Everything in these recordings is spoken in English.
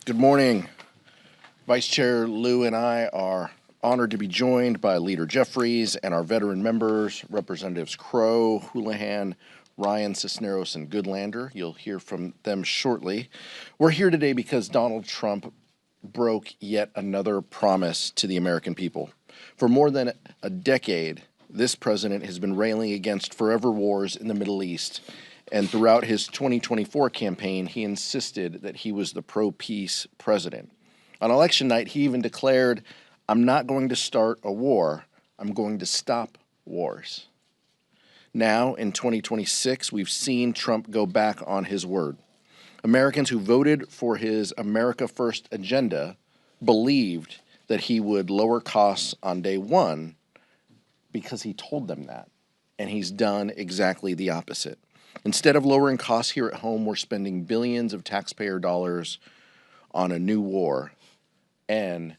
Good morning. Vice Chair Liu and I are honored to be joined by Leader Jeffries and our veteran members, Representatives Crow, Houlahan, Ryan, Cisneros, and Goodlander. You'll hear from them shortly. We're here today because Donald Trump broke yet another promise to the American people. For more than a decade, this president has been railing against forever wars in the Middle East. And throughout his 2024 campaign, he insisted that he was the pro-peace president. On election night, he even declared, "I'm not going to start a war, I'm going to stop wars." Now, in 2026, we've seen Trump go back on his word. Americans who voted for his America First agenda believed that he would lower costs on day one because he told them that, and he's done exactly the opposite. Instead of lowering costs here at home, we're spending billions of taxpayer dollars on a new war and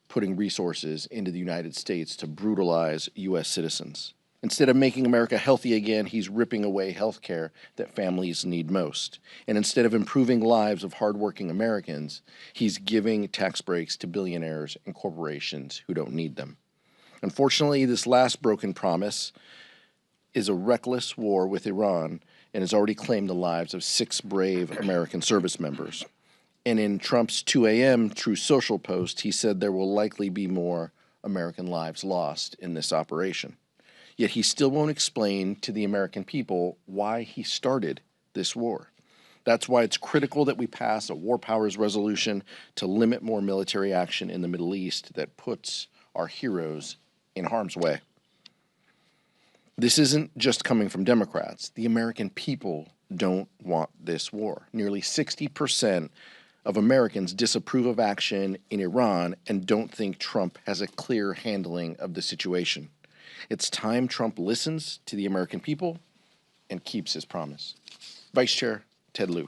putting resources into the United States to brutalize U.S. citizens. Instead of making America healthy again, he's ripping away health care that families need most. And instead of improving lives of hardworking Americans, he's giving tax breaks to billionaires and corporations who don't need them. Unfortunately, this last broken promise is a reckless war with Iran and has already claimed the lives of 6 brave American service members. And in Trump's 2 a.m. Truth Social post, he said there will likely be more American lives lost in this operation. Yet he still won't explain to the American people why he started this war. That's why it's critical that we pass a war powers resolution to limit more military action in the Middle East that puts our heroes in harm's way. This isn't just coming from Democrats. The American people don't want this war. Nearly 60% of Americans disapprove of action in Iran and don't think Trump has a clear handling of the situation. It's time Trump listens to the American people and keeps his promise. Vice Chair Ted Lieu.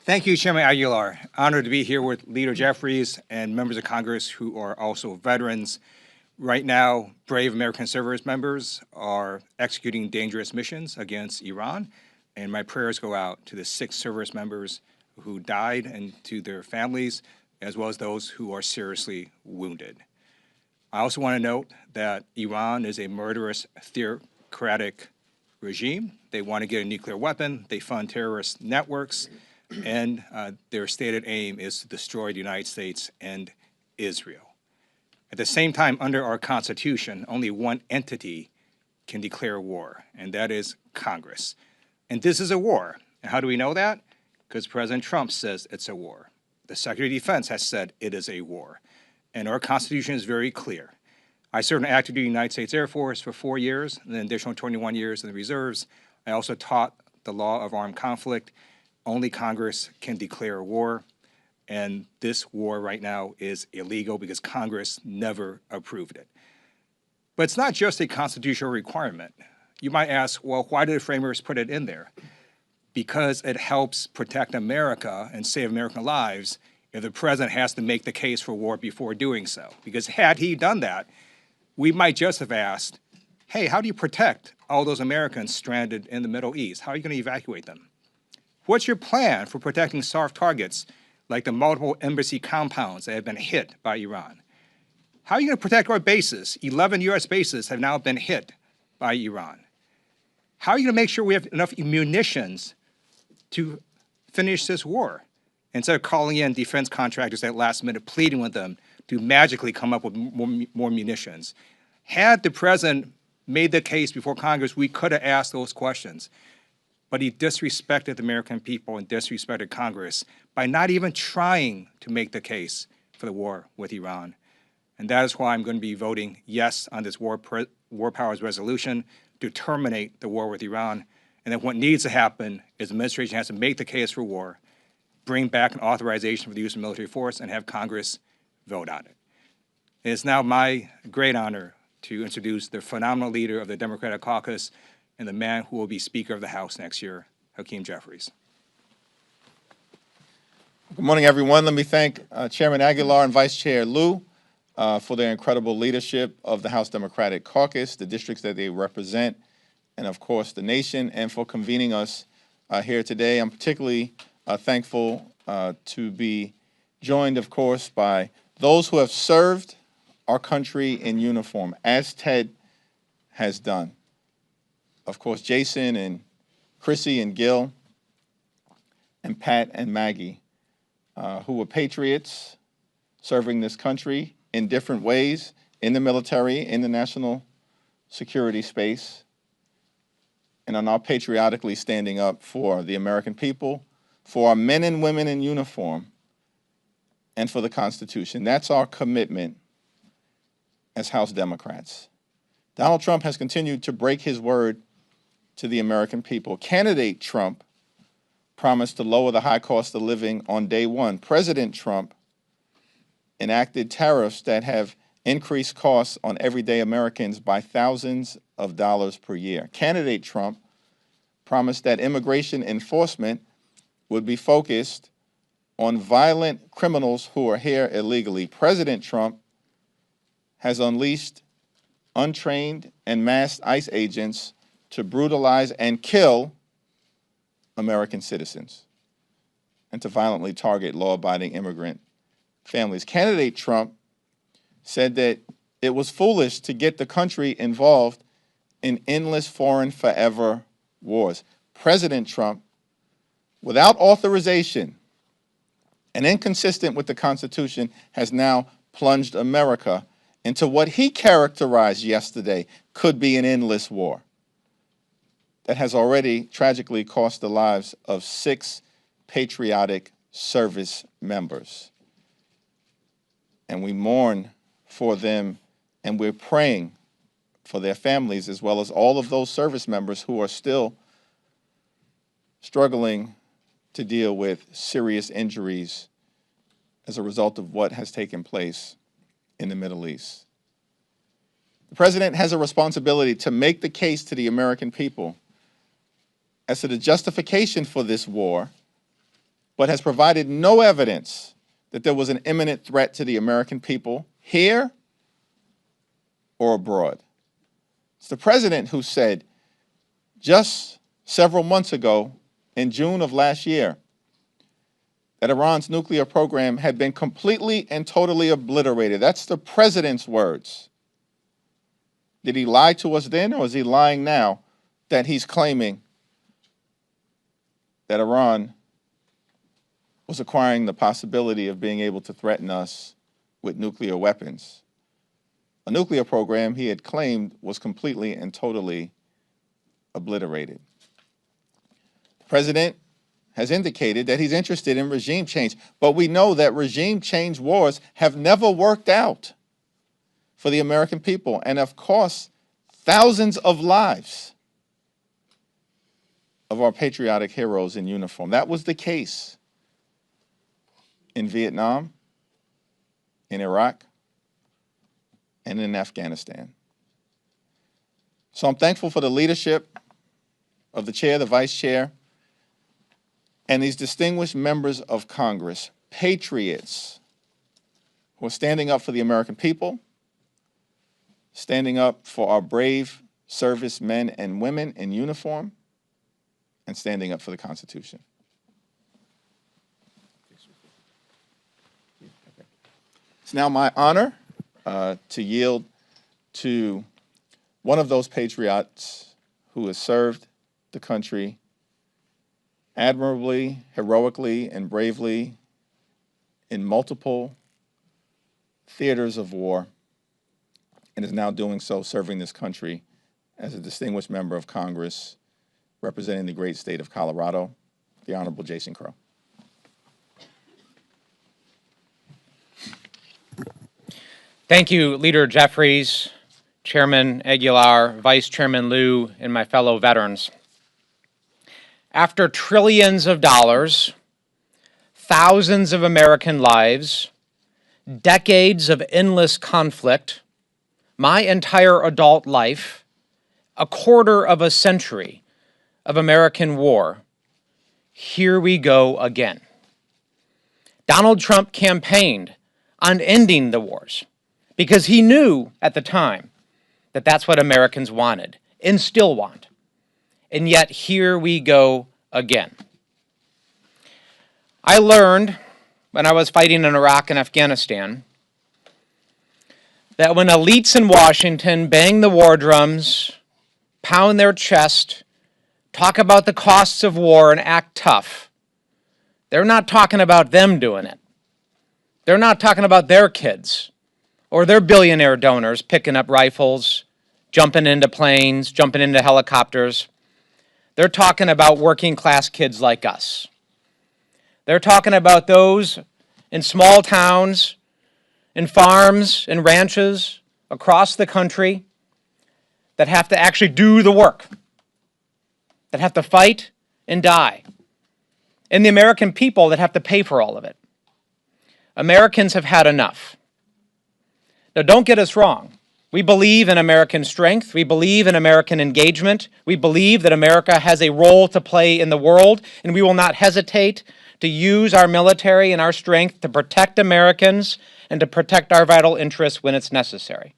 Thank you, Chairman Aguilar. Honored to be here with Leader Jeffries and members of Congress who are also veterans. Right now, brave American service members are executing dangerous missions against Iran, and my prayers go out to the 6 service members who died and to their families, as well as those who are seriously wounded. I also want to note that Iran is a murderous, theocratic regime. They want to get a nuclear weapon, they fund terrorist networks, and their stated aim is to destroy the United States and Israel. At the same time, under our Constitution, only one entity can declare war, and that is Congress. And this is a war. And how do we know that? Because President Trump says it's a war. The Secretary of Defense has said it is a war. And our Constitution is very clear. I served in active duty United States Air Force for 4 years, and an additional 21 years in the reserves. I also taught the law of armed conflict. Only Congress can declare war. And this war right now is illegal because Congress never approved it. But it's not just a constitutional requirement. You might ask, well, why did the framers put it in there? Because it helps protect America and save American lives if the president has to make the case for war before doing so. Because had he done that, we might just have asked, hey, how do you protect all those Americans stranded in the Middle East? How are you going to evacuate them? What's your plan for protecting soft targets like the multiple embassy compounds that have been hit by Iran? How are you going to protect our bases? 11 U.S. bases have now been hit by Iran. How are you going to make sure we have enough munitions to finish this war, instead of calling in defense contractors at last minute, pleading with them to magically come up with more munitions? Had the president made the case before Congress, we could have asked those questions. But he disrespected the American people and disrespected Congress by not even trying to make the case for the war with Iran. And that is why I'm going to be voting yes on this war powers resolution to terminate the war with Iran. And then what needs to happen is the administration has to make the case for war, bring back an authorization for the use of military force, and have Congress vote on it. It is now my great honor to introduce the phenomenal leader of the Democratic caucus and the man who will be Speaker of the House next year, Hakeem Jeffries. Good morning, everyone. Let me thank Chairman Aguilar and Vice Chair Lieu for their incredible leadership of the House Democratic Caucus, the districts that they represent, and of course the nation, and for convening us here today. I'm particularly thankful to be joined, of course, by those who have served our country in uniform, as Ted has done. Of course, Jason and Chrissy and Gil and Pat and Maggie, who were patriots serving this country in different ways in the military, in the national security space, and are now patriotically standing up for the American people, for our men and women in uniform, and for the Constitution. That's our commitment as House Democrats. Donald Trump has continued to break his word to the American people. Candidate Trump promised to lower the high cost of living on day one. President Trump enacted tariffs that have increased costs on everyday Americans by thousands of dollars per year. Candidate Trump promised that immigration enforcement would be focused on violent criminals who are here illegally. President Trump has unleashed untrained and masked ICE agents to brutalize and kill American citizens and to violently target law-abiding immigrant families. Candidate Trump said that it was foolish to get the country involved in endless foreign forever wars. President Trump, without authorization and inconsistent with the Constitution, has now plunged America into what he characterized yesterday could be an endless war that has already tragically cost the lives of 6 patriotic service members. And we mourn for them, and we're praying for their families, as well as all of those service members who are still struggling to deal with serious injuries as a result of what has taken place in the Middle East. The president has a responsibility to make the case to the American people as to the justification for this war, but has provided no evidence that there was an imminent threat to the American people here or abroad. It's the president who said just several months ago, in June of last year, that Iran's nuclear program had been completely and totally obliterated. That's the president's words. Did he lie to us then, or is he lying now that he's claiming that Iran was acquiring the possibility of being able to threaten us with nuclear weapons? A nuclear program he had claimed was completely and totally obliterated. The president has indicated that he's interested in regime change, but we know that regime change wars have never worked out for the American people and have cost thousands of lives of our patriotic heroes in uniform. That was the case in Vietnam, in Iraq, and in Afghanistan. So I'm thankful for the leadership of the chair, the vice chair, and these distinguished members of Congress, patriots who are standing up for the American people, standing up for our brave servicemen and women in uniform, and standing up for the Constitution. It's now my honor to yield to one of those patriots who has served the country admirably, heroically, and bravely in multiple theaters of war, and is now doing so, serving this country as a distinguished member of Congress representing the great state of Colorado, the Honorable Jason Crow. Thank you, Leader Jeffries, Chairman Aguilar, Vice Chairman Liu, and my fellow veterans. After trillions of dollars, thousands of American lives, decades of endless conflict, my entire adult life, a quarter of a century of American war, here we go again. Donald Trump campaigned on ending the wars because he knew at the time that that's what Americans wanted and still want. And yet here we go again. I learned when I was fighting in Iraq and Afghanistan that when elites in Washington bang the war drums, pound their chest, talk about the costs of war, and act tough, they're not talking about them doing it. They're not talking about their kids or their billionaire donors picking up rifles, jumping into planes, jumping into helicopters. They're talking about working class kids like us. They're talking about those in small towns, in farms, in ranches across the country that have to actually do the work, that have to fight and die, and the American people that have to pay for all of it. Americans have had enough. Now, don't get us wrong. We believe in American strength. We believe in American engagement. We believe that America has a role to play in the world, and we will not hesitate to use our military and our strength to protect Americans and to protect our vital interests when it's necessary.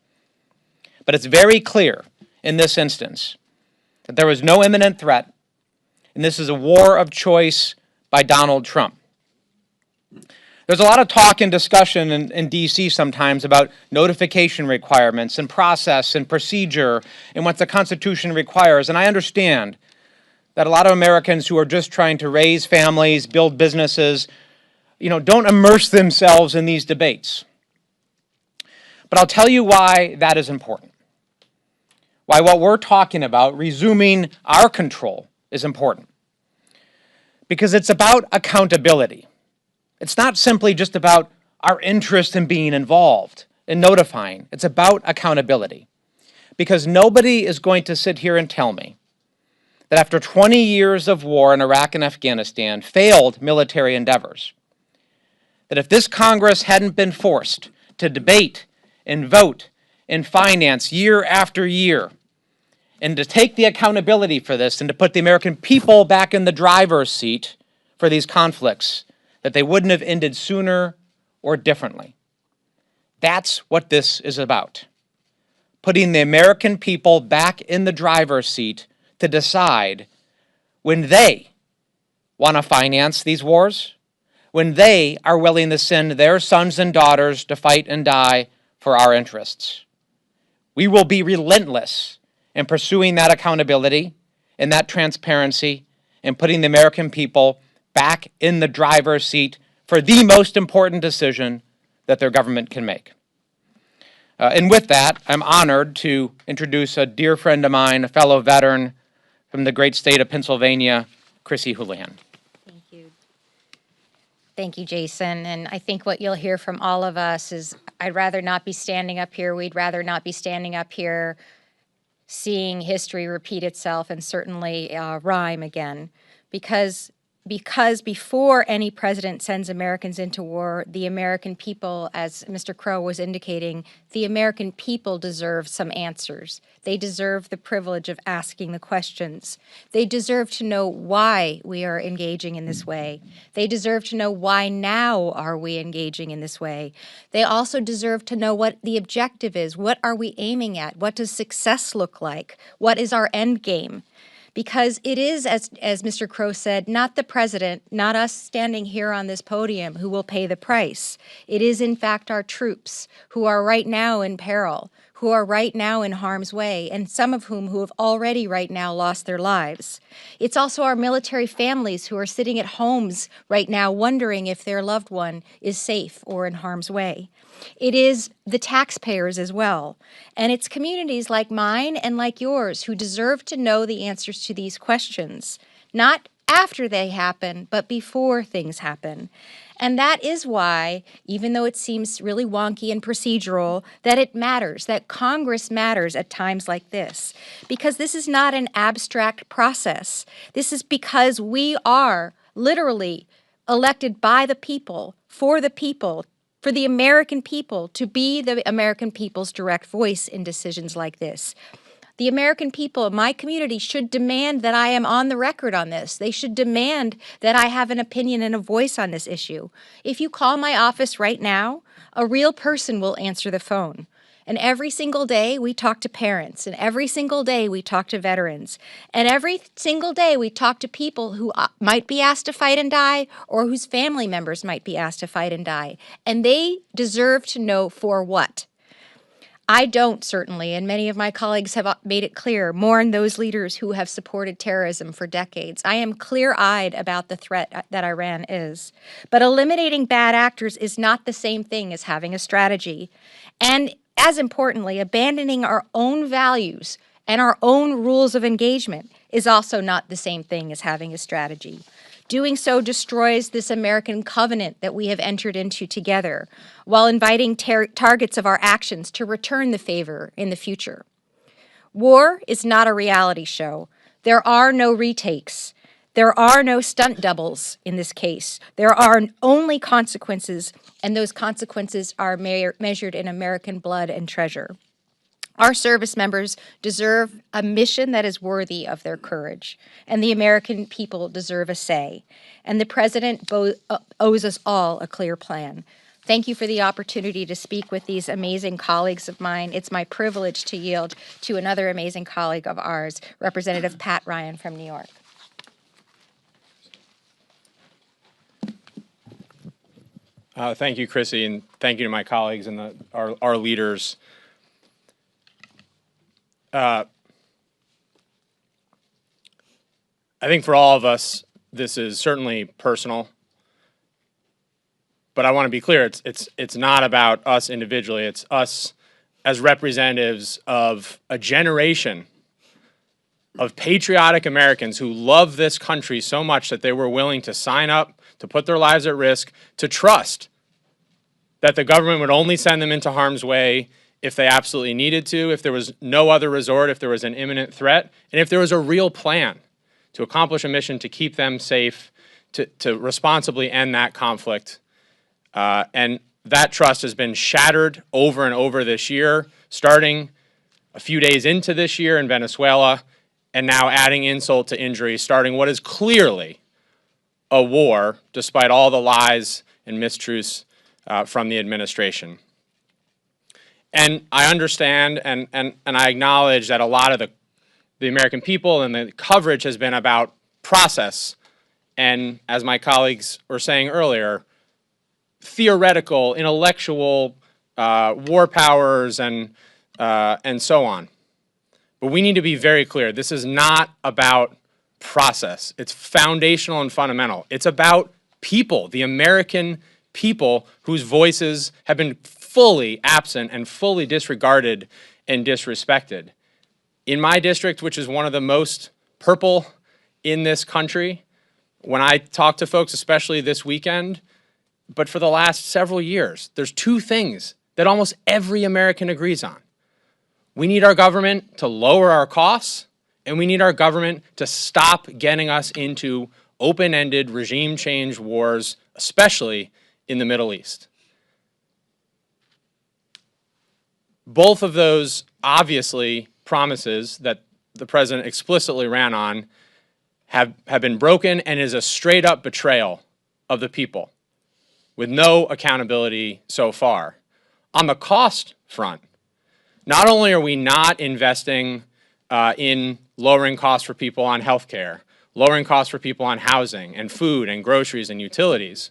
But it's very clear in this instance that there is no imminent threat, and this is a war of choice by Donald Trump. There's a lot of talk and discussion in D.C. sometimes about notification requirements and process and procedure and what the Constitution requires. And I understand that a lot of Americans who are just trying to raise families, build businesses, don't immerse themselves in these debates. But I'll tell you why that is important. Why what we're talking about, resuming our control, is important. Because it's about accountability. It's not simply just about our interest in being involved and notifying. It's about accountability. Because nobody is going to sit here and tell me that after 20 years of war in Iraq and Afghanistan, failed military endeavors, that if this Congress hadn't been forced to debate and vote and finance year after year, and to take the accountability for this and to put the American people back in the driver's seat for these conflicts, that they wouldn't have ended sooner or differently. That's what this is about. Putting the American people back in the driver's seat to decide when they want to finance these wars, when they are willing to send their sons and daughters to fight and die for our interests. We will be relentless in pursuing that accountability and that transparency and putting the American people back in the driver's seat for the most important decision that their government can make. And with that, I'm honored to introduce a dear friend of mine, a fellow veteran from the great state of Pennsylvania, Chrissy Houlahan. Thank you. Thank you, Jason. And I think what you'll hear from all of us is I'd rather not be standing up here. We'd rather not be standing up here seeing history repeat itself and certainly rhyme again. Because before any president sends Americans into war, the American people, as Mr. Crow was indicating, the American people deserve some answers. They deserve the privilege of asking the questions. They deserve to know why we are engaging in this way. They deserve to know why now are we engaging in this way. They also deserve to know what the objective is. What are we aiming at? What does success look like? What is our end game? Because it is, as Mr. Crow said, not the president, not us standing here on this podium who will pay the price. It is, in fact, our troops who are right now in peril, who are right now in harm's way, and some of whom who have already right now lost their lives. It's also our military families who are sitting at homes right now wondering if their loved one is safe or in harm's way. It is the taxpayers as well. And it's communities like mine and like yours who deserve to know the answers to these questions, not after they happen, but before things happen. And that is why, even though it seems really wonky and procedural, that it matters, that Congress matters at times like this. Because this is not an abstract process. This is because we are literally elected by the people, for the American people, to be the American people's direct voice in decisions like this. The American people of my community should demand that I am on the record on this. They should demand that I have an opinion and a voice on this issue. If you call my office right now, a real person will answer the phone. And every single day we talk to parents, and every single day we talk to veterans, and every single day we talk to people who might be asked to fight and die, or whose family members might be asked to fight and die. And they deserve to know for what. I don't, certainly, and many of my colleagues have made it clear, mourn those leaders who have supported terrorism for decades. I am clear-eyed about the threat that Iran is. But eliminating bad actors is not the same thing as having a strategy. And as importantly, abandoning our own values and our own rules of engagement is also not the same thing as having a strategy. Doing so destroys this American covenant that we have entered into together, while inviting targets of our actions to return the favor in the future. War is not a reality show. There are no retakes. There are no stunt doubles in this case. There are only consequences, and those consequences are measured in American blood and treasure. Our service members deserve a mission that is worthy of their courage, and the American people deserve a say. And the President owes us all a clear plan. Thank you for the opportunity to speak with these amazing colleagues of mine. It's my privilege to yield to another amazing colleague of ours, Representative Pat Ryan from New York. Thank you, Chrissy, and thank you to my colleagues and our leaders. I think for all of us, this is certainly personal, but I want to be clear, it's not about us individually, it's us as representatives of a generation of patriotic Americans who love this country so much that they were willing to sign up, to put their lives at risk, to trust that the government would only send them into harm's way if they absolutely needed to, if there was no other resort, if there was an imminent threat, and if there was a real plan to accomplish a mission to keep them safe, to responsibly end that conflict. And that trust has been shattered over and over this year, starting a few days into this year in Venezuela, and now adding insult to injury, starting what is clearly a war, despite all the lies and mistruths from the administration. And I understand and I acknowledge that a lot of the American people and the coverage has been about process and, as my colleagues were saying earlier, theoretical, intellectual war powers and so on. But we need to be very clear. This is not about process. It's foundational and fundamental. It's about people, the American people whose voices have been fully absent and fully disregarded and disrespected. In my district, which is one of the most purple in this country, when I talk to folks, especially this weekend, but for the last several years, there's two things that almost every American agrees on. We need our government to lower our costs, and we need our government to stop getting us into open-ended regime change wars, especially in the Middle East. Both of those, obviously, promises that the president explicitly ran on have been broken and is a straight-up betrayal of the people with no accountability so far. On the cost front, not only are we not investing in lowering costs for people on health care, lowering costs for people on housing and food and groceries and utilities,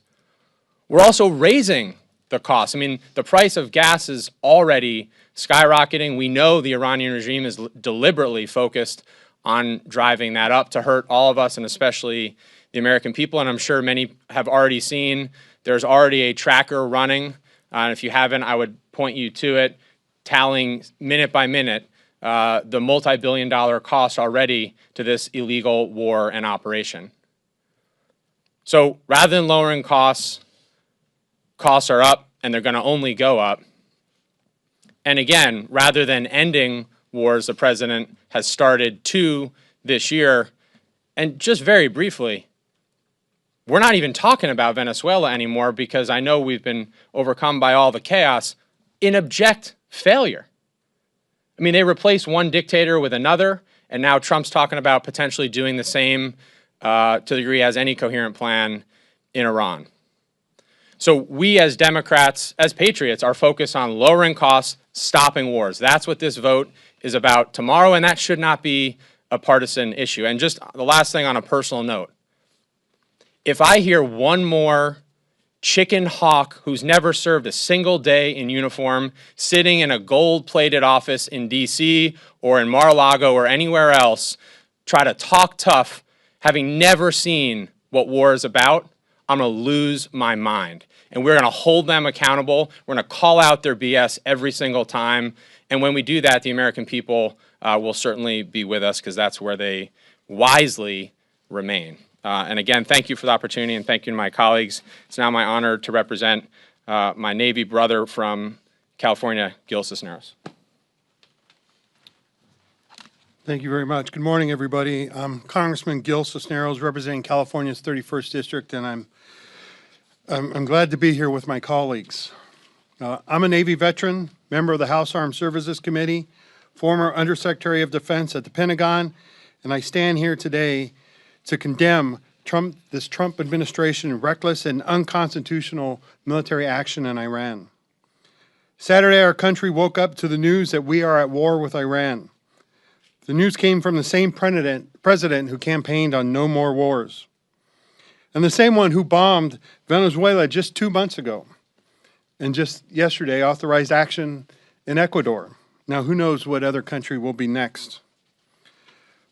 we're also raising the cost. I mean, the price of gas is already skyrocketing. We know the Iranian regime is deliberately focused on driving that up to hurt all of us and especially the American people. And I'm sure many have already seen there's already a tracker running. And if you haven't, I would point you to it, tallying minute by minute the multi-billion-dollar cost already to this illegal war and operation. So rather than lowering costs, costs are up and they're going to only go up. And again, rather than ending wars, the president has started two this year. And just very briefly, we're not even talking about Venezuela anymore because I know we've been overcome by all the chaos in abject failure. I mean, they replaced one dictator with another, and now Trump's talking about potentially doing the same to the degree as any coherent plan in Iran. So we as Democrats, as patriots, are focused on lowering costs, stopping wars. That's what this vote is about tomorrow, and that should not be a partisan issue. And just the last thing on a personal note, if I hear one more chicken hawk who's never served a single day in uniform sitting in a gold-plated office in DC or in Mar-a-Lago or anywhere else try to talk tough, having never seen what war is about, I'm going to lose my mind. And we're going to hold them accountable. We're going to call out their BS every single time. And when we do that, the American people will certainly be with us, because that's where they wisely remain. And again, thank you for the opportunity, and thank you to my colleagues. It's now my honor to represent my Navy brother from California, Gil Cisneros. Thank you very much. Good morning, everybody. I'm Congressman Gil Cisneros, representing California's 31st District, and I'm glad to be here with my colleagues. I'm a Navy veteran, member of the House Armed Services Committee, former Undersecretary of Defense at the Pentagon, and I stand here today to condemn this Trump administration's reckless and unconstitutional military action in Iran. Saturday, our country woke up to the news that we are at war with Iran. The news came from the same president who campaigned on no more wars, and the same one who bombed Venezuela just 2 months ago, and just yesterday authorized action in Ecuador. Now, who knows what other country will be next?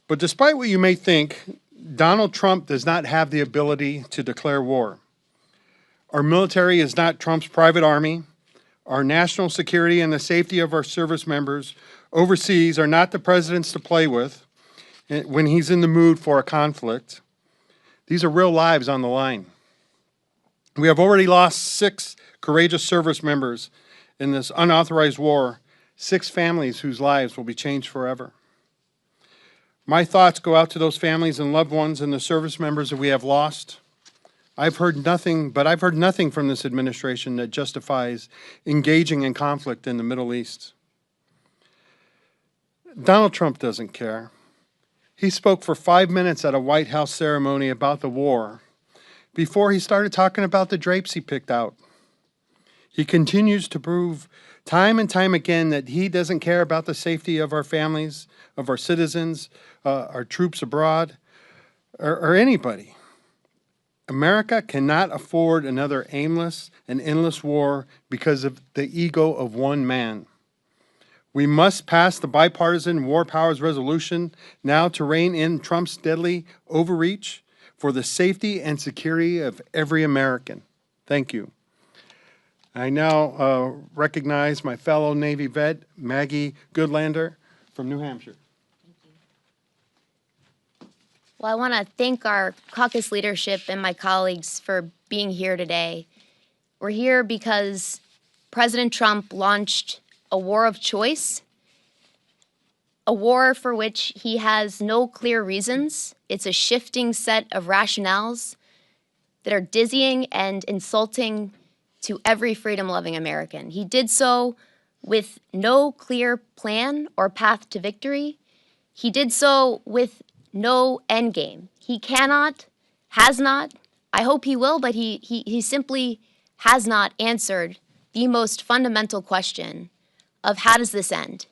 But despite what you may think, Donald Trump does not have the ability to declare war. Our military is not Trump's private army. Our national security and the safety of our service members overseas are not the president's to play with when he's in the mood for a conflict. These are real lives on the line. We have already lost 6 courageous service members in this unauthorized war, 6 families whose lives will be changed forever. My thoughts go out to those families and loved ones and the service members that we have lost. I've heard nothing from this administration that justifies engaging in conflict in the Middle East. Donald Trump doesn't care. He spoke for 5 minutes at a White House ceremony about the war before he started talking about the drapes he picked out. He continues to prove time and time again that he doesn't care about the safety of our families, of our citizens, our troops abroad, or anybody. America cannot afford another aimless and endless war because of the ego of one man. We must pass the bipartisan War Powers Resolution now to rein in Trump's deadly overreach for the safety and security of every American. Thank you. I now recognize my fellow Navy vet, Maggie Goodlander from New Hampshire. Well, I want to thank our caucus leadership and my colleagues for being here today. We're here because President Trump launched a war of choice, a war for which he has no clear reasons. It's a shifting set of rationales that are dizzying and insulting to every freedom-loving American. He did so with no clear plan or path to victory. He did so with no end game. He cannot, has not, I hope he will, but he simply has not answered the most fundamental question of how does this end?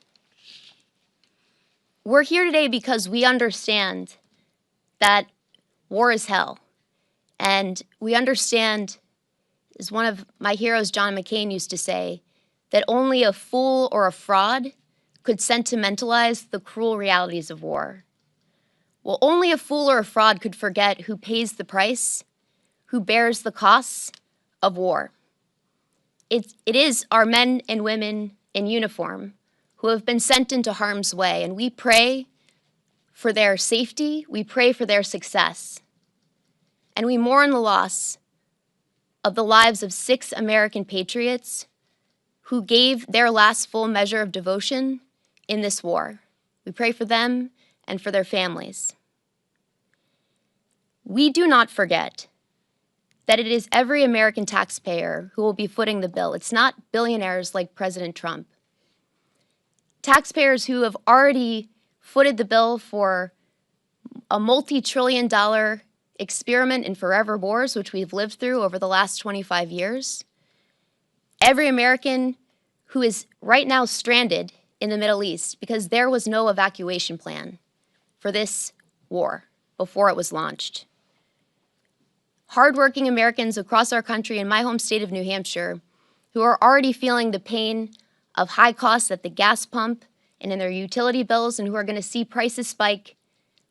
We're here today because we understand that war is hell. And we understand, as one of my heroes, John McCain, used to say, that only a fool or a fraud could sentimentalize the cruel realities of war. Well, only a fool or a fraud could forget who pays the price, who bears the costs of war. It is our men and women in uniform who have been sent into harm's way, and we pray for their safety, we pray for their success, and we mourn the loss of the lives of 6 American patriots who gave their last full measure of devotion in this war. We pray for them and for their families. We do not forget that it is every American taxpayer who will be footing the bill. It's not billionaires like President Trump. Taxpayers who have already footed the bill for a multi-trillion-dollar experiment in forever wars, which we've lived through over the last 25 years. Every American who is right now stranded in the Middle East because there was no evacuation plan for this war before it was launched. Hardworking Americans across our country in my home state of New Hampshire who are already feeling the pain of high costs at the gas pump and in their utility bills, and who are going to see prices spike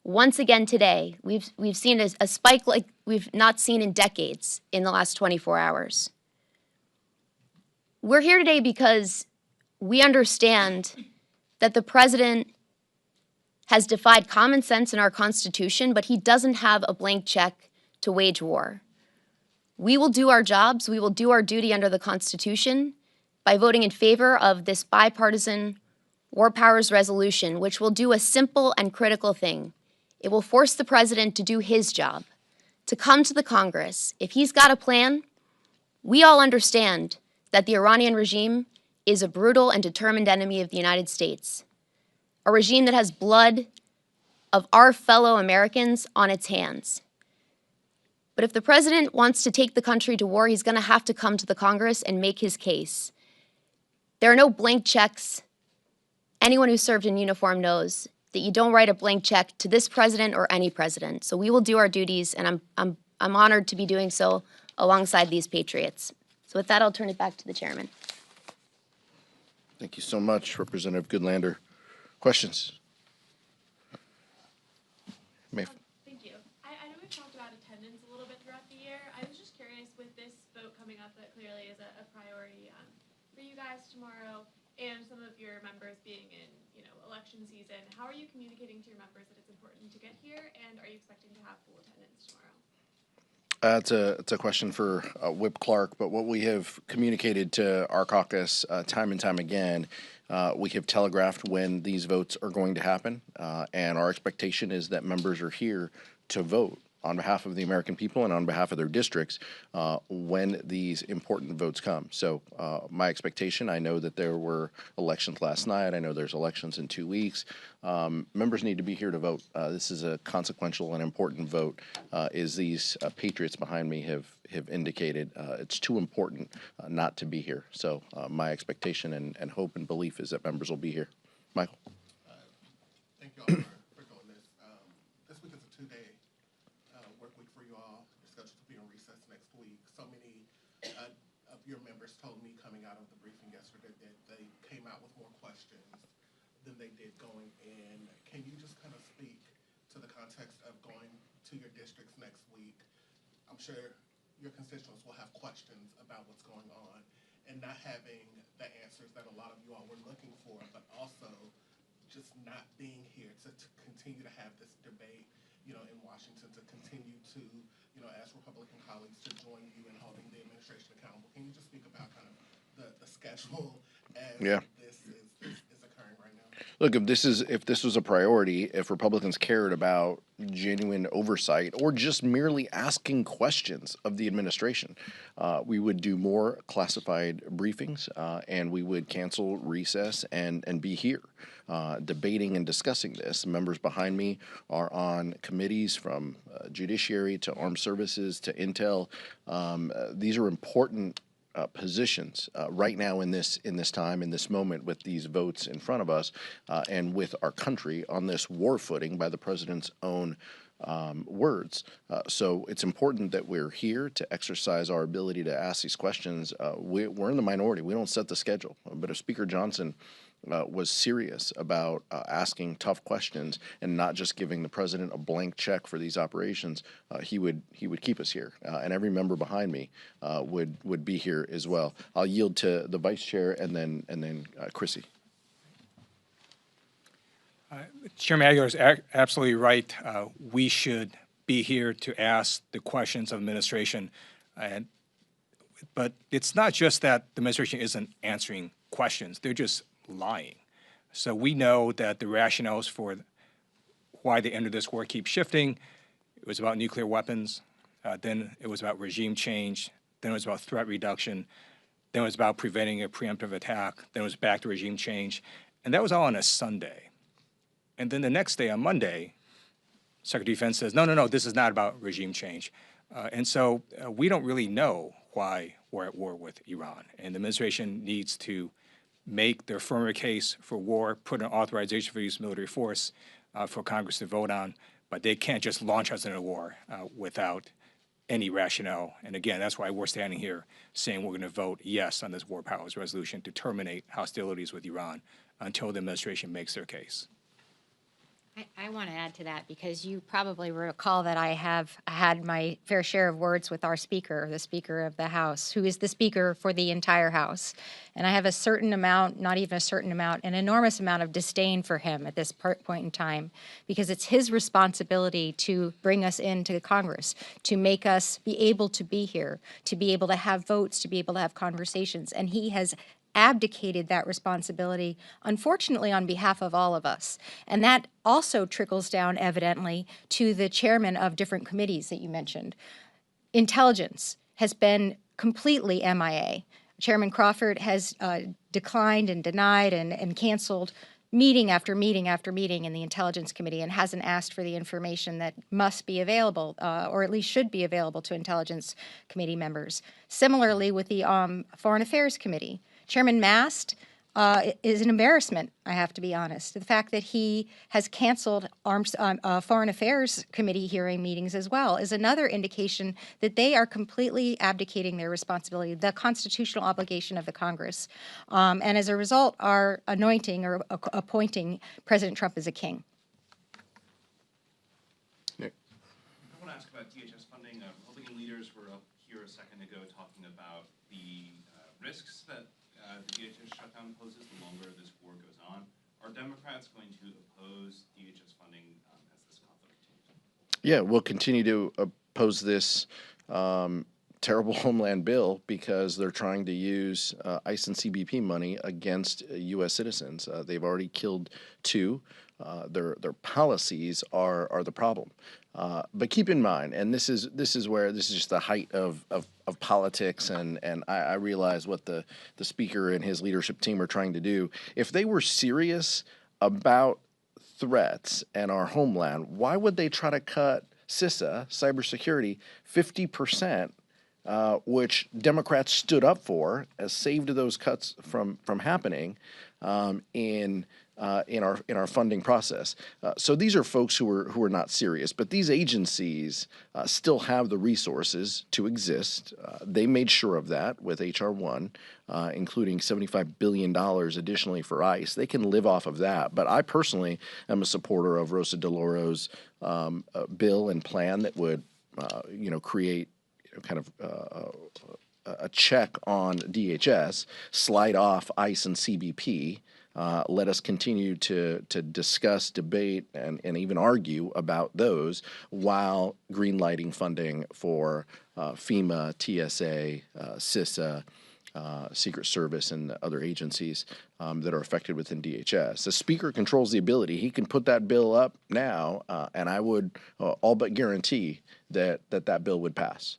once again today. We've seen a spike like we've not seen in decades in the last 24 hours. We're here today because we understand that the president has defied common sense in our Constitution, but he doesn't have a blank check to wage war. We will do our jobs, we will do our duty under the Constitution by voting in favor of this bipartisan War Powers Resolution, which will do a simple and critical thing. It will force the president to do his job, to come to the Congress. If he's got a plan, we all understand that the Iranian regime is a brutal and determined enemy of the United States, a regime that has blood of our fellow Americans on its hands. But if the president wants to take the country to war, he's going to have to come to the Congress and make his case. There are no blank checks. Anyone who served in uniform knows that you don't write a blank check to this president or any president. So we will do our duties, and I'm honored to be doing so alongside these patriots. So with that, I'll turn it back to the chairman. Thank you so much, Representative Goodlander. Questions? Thank you. I know we've talked about attendance a little bit throughout the year. I was just curious, with this vote coming up that clearly is a priority for you guys tomorrow, and some of your members being in, election season, how are you communicating to your members that it's important to get here, and are you expecting to have full attendance tomorrow? It's a question for Whip Clark, but what we have communicated to our caucus time and time again, we have telegraphed when these votes are going to happen, and our expectation is that members are here to vote on behalf of the American people and on behalf of their districts when these important votes come. So my expectation, I know that there were elections last night. I know there's elections in 2 weeks. Members need to be here to vote. This is a consequential and important vote, as these patriots behind me have indicated. It's too important not to be here. So my expectation and hope and belief is that members will be here. Michael. Thank you all for doing this. This week is a two-day work week for you all. Your schedules will be on recess next week. So many of your members told me coming out of the briefing yesterday that they came out with more questions than they did going in. Can you just kind of speak to the context of going to your districts next week? I'm sure your constituents will have questions about what's going on and not having the answers that a lot of you all were looking for, but also just not being here to continue to have this debate, in Washington, to continue to, as Republican colleagues, to join you in holding the administration accountable. Can you just speak about kind of the schedule as this is occurring right now? Look, if this was a priority, if Republicans cared about genuine oversight or just merely asking questions of the administration, we would do more classified briefings, and we would cancel recess and be here debating and discussing this. Members behind me are on committees from Judiciary to Armed Services to Intel. These are important positions right now in this time, in this moment, with these votes in front of us, and with our country on this war footing by the president's own words. So it's important that we're here to exercise our ability to ask these questions. We're in the minority. We don't set the schedule. But if Speaker Johnson was serious about asking tough questions and not just giving the president a blank check for these operations, he would keep us here, and every member behind me would be here as well. I'll yield to the vice chair and then Chrissy. Chairman Aguilar is absolutely right. We should be here to ask the questions of administration, but it's not just that the administration isn't answering questions; they're just lying. So we know that the rationales for why they entered this war keep shifting. It was about nuclear weapons, then it was about regime change, then it was about threat reduction, then it was about preventing a preemptive attack, then it was back to regime change, and that was all on a Sunday. And then the next day, on Monday, Secretary of Defense says, no, this is not about regime change. And so we don't really know why we're at war with Iran, and the administration needs to make their firmer case for war, put an authorization for use of military force for Congress to vote on, but they can't just launch us into a war without any rationale. And again, that's why we're standing here saying we're going to vote yes on this war powers resolution to terminate hostilities with Iran until the administration makes their case. I want to add to that because you probably recall that I have had my fair share of words with our Speaker, the Speaker of the House, who is the Speaker for the entire House. And I have a certain amount, not even a certain amount, an enormous amount of disdain for him at this point in time because it's his responsibility to bring us into Congress, to make us be able to be here, to be able to have votes, to be able to have conversations. And he has abdicated that responsibility, unfortunately, on behalf of all of us. And that also trickles down, evidently, to the chairman of different committees that you mentioned. Intelligence has been completely MIA. Chairman Crawford has declined and denied and canceled meeting after meeting after meeting in the Intelligence Committee and hasn't asked for the information that must be available, or at least should be available to Intelligence Committee members. Similarly, with the Foreign Affairs Committee, Chairman Mast is an embarrassment, I have to be honest. The fact that he has canceled Foreign Affairs Committee hearing meetings as well is another indication that they are completely abdicating their responsibility, the constitutional obligation of the Congress, and as a result are anointing or appointing President Trump as a king. Nick. I want to ask about DHS funding. Republican leaders were up here a second ago talking about the risks that the DHS shutdown poses the longer this war goes on. Are Democrats going to oppose DHS funding as this conflict continues? Yeah, we'll continue to oppose this terrible homeland bill because they're trying to use ICE and CBP money against U.S. citizens. They've already killed 2. Their policies are the problem. But keep in mind, and this is just the height of politics, and I realize what the speaker and his leadership team are trying to do. If they were serious about threats and our homeland, why would they try to cut CISA, cybersecurity, 50%, which Democrats stood up for, as saved those cuts from happening in our funding process. So these are folks who are not serious, but these agencies still have the resources to exist. They made sure of that with H.R. 1, including $75 billion additionally for ICE. They can live off of that. But I personally am a supporter of Rosa DeLauro's bill and plan that would, create kind of a check on DHS, slide off ICE and CBP. Let us continue to discuss, debate, and even argue about those while greenlighting funding for FEMA, TSA, CISA, Secret Service, and other agencies that are affected within DHS. The Speaker controls the ability. He can put that bill up now, and I would all but guarantee that bill would pass.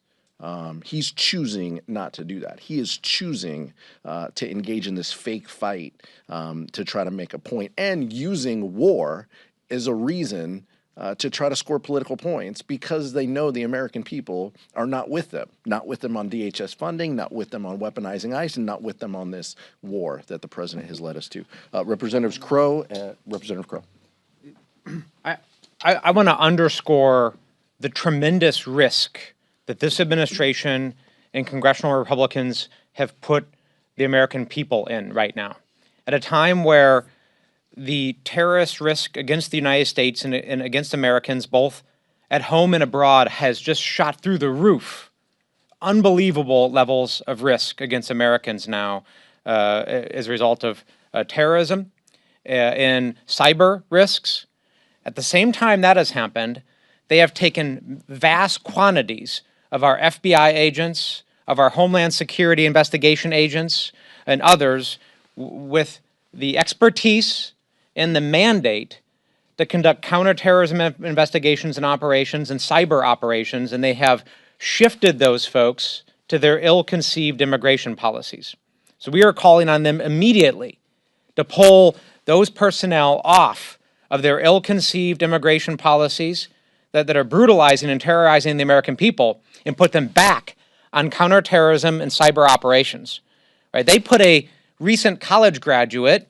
He's choosing not to do that. He is choosing to engage in this fake fight to try to make a point and using war as a reason to try to score political points because they know the American people are not with them on DHS funding, not with them on weaponizing ICE, and not with them on this war that the president has led us to. Representative Crow. I want to underscore the tremendous risk that this administration and congressional Republicans have put the American people in right now. At a time where the terrorist risk against the United States and against Americans, both at home and abroad, has just shot through the roof. Unbelievable levels of risk against Americans now as a result of terrorism and cyber risks. At the same time that has happened, they have taken vast quantities of our FBI agents, of our Homeland Security investigation agents, and others with the expertise and the mandate to conduct counterterrorism investigations and operations and cyber operations, and they have shifted those folks to their ill-conceived immigration policies. So we are calling on them immediately to pull those personnel off of their ill-conceived immigration policies that are brutalizing and terrorizing the American people and put them back on counterterrorism and cyber operations. Right? They put a recent college graduate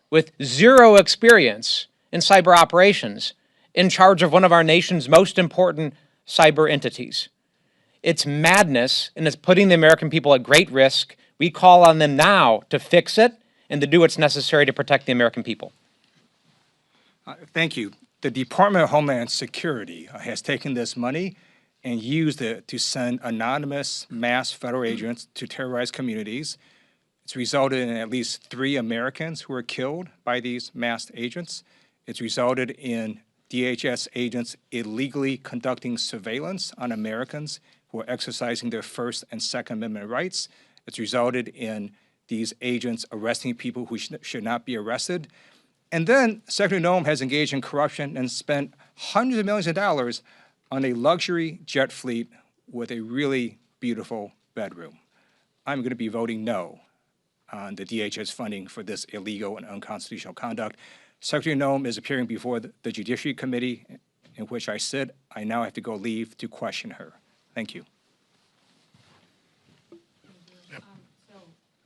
with zero experience in cyber operations in charge of one of our nation's most important cyber entities. It's madness, and it's putting the American people at great risk. We call on them now to fix it and to do what's necessary to protect the American people. Thank you. The Department of Homeland Security has taken this money and used it to send anonymous mass federal agents to terrorize communities. It's resulted in at least 3 Americans who were killed by these masked agents. It's resulted in DHS agents illegally conducting surveillance on Americans who are exercising their First and Second Amendment rights. It's resulted in these agents arresting people who should not be arrested. And then Secretary Noem has engaged in corruption and spent hundreds of millions of dollars on a luxury jet fleet with a really beautiful bedroom. I'm going to be voting no on the DHS funding for this illegal and unconstitutional conduct. Secretary Noem is appearing before the Judiciary Committee in which I sit. I now have to go leave to question her. Thank you. So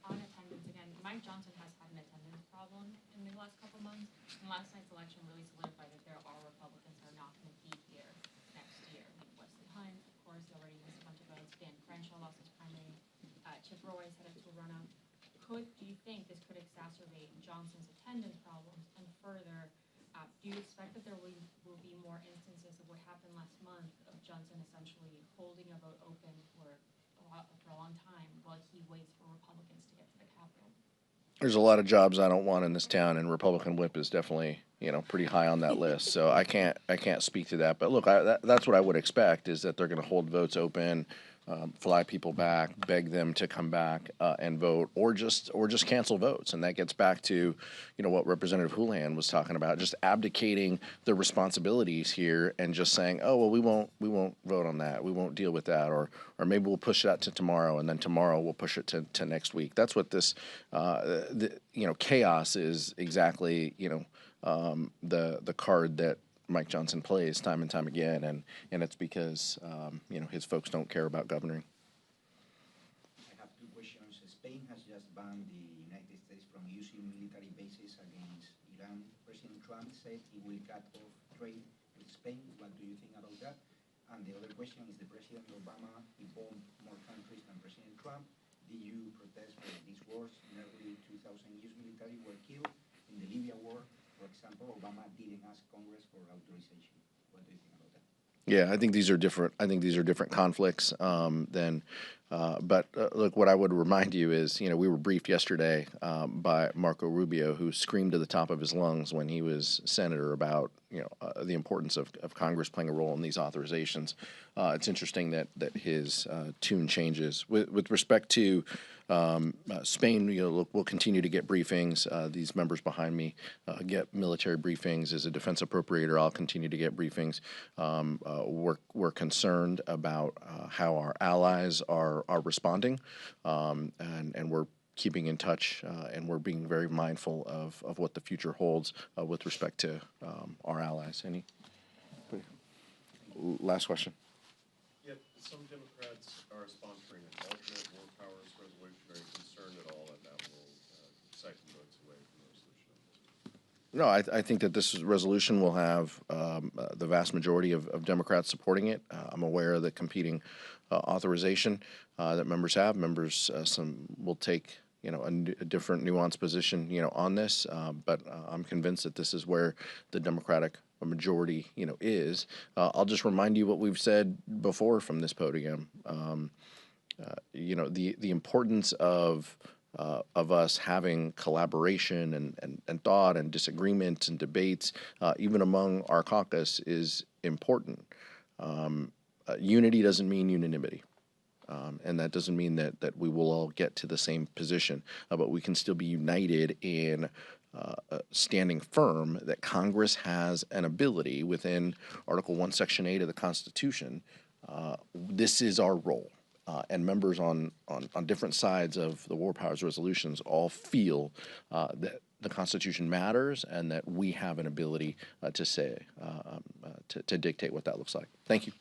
on attendance again, Mike Johnson has had an attendance problem in the last couple months. And last night's election really solidified that there are Republicans that are not going to be here next year. Like Wesley Hines, of course, he already missed a bunch of votes. Dan Crenshaw lost his primary. Chip Roy is headed to a runoff. Do you think this could exacerbate Johnson's attendance problems? And further, do you expect that there will be more instances of what happened last month of Johnson essentially holding a vote open for a long time while he waits for Republicans to get to the Capitol? There's a lot of jobs I don't want in this town, and Republican whip is definitely, pretty high on that list. So I can't speak to that. But look, that's what I would expect, is that they're going to hold votes open, fly people back, beg them to come back and vote, or just cancel votes. And that gets back to, what Representative Houlahan was talking about, just abdicating the responsibilities here and just saying, oh well, we won't vote on that, we won't deal with that, or maybe we'll push that to tomorrow, and then tomorrow we'll push it to next week. That's what this chaos is exactly. The card that Mike Johnson plays time and time again, and it's because his folks don't care about governing. I have 2 questions. Spain has just banned the United States from using military bases against Iran. President Trump said he will cut off trade with Spain. What do you think about that? And the other question is, the President Obama bombed more countries than President Trump. Did you protest for these wars? Nearly 2,000 US military were killed in the Libya war. For example, Obama didn't ask Congress for authorization. What do you think about that? Yeah, I think these are different. I think these are different conflicts than. But look, what I would remind you is, we were briefed yesterday by Marco Rubio, who screamed to the top of his lungs when he was senator about the importance of Congress playing a role in these authorizations. It's interesting that his tune changes with respect to. Spain, we'll continue to get briefings. These members behind me get military briefings. As a defense appropriator, I'll continue to get briefings. We're concerned about how our allies are responding, and we're keeping in touch, and we're being very mindful of what the future holds with respect to our allies. Any last question? Yeah, some Democrats are sponsoring an alternate war powers resolution. Are you concerned at all that will siphon votes away from the resolution? No, I think that this resolution will have the vast majority of Democrats supporting it. I'm aware of the competing authorization that members have. Members some will take a different nuanced position on this, but I'm convinced that this is where the Democratic majority is. I'll just remind you what we've said before from this podium. The importance of us having collaboration and thought and disagreement and debates, even among our caucus, is important. Unity doesn't mean unanimity. And that doesn't mean that we will all get to the same position, but we can still be united in standing firm that Congress has an ability within Article 1, Section 8 of the Constitution. This is our role. And members on different sides of the war powers resolutions all feel that the Constitution matters and that we have an ability to say, to dictate what that looks like. Thank you.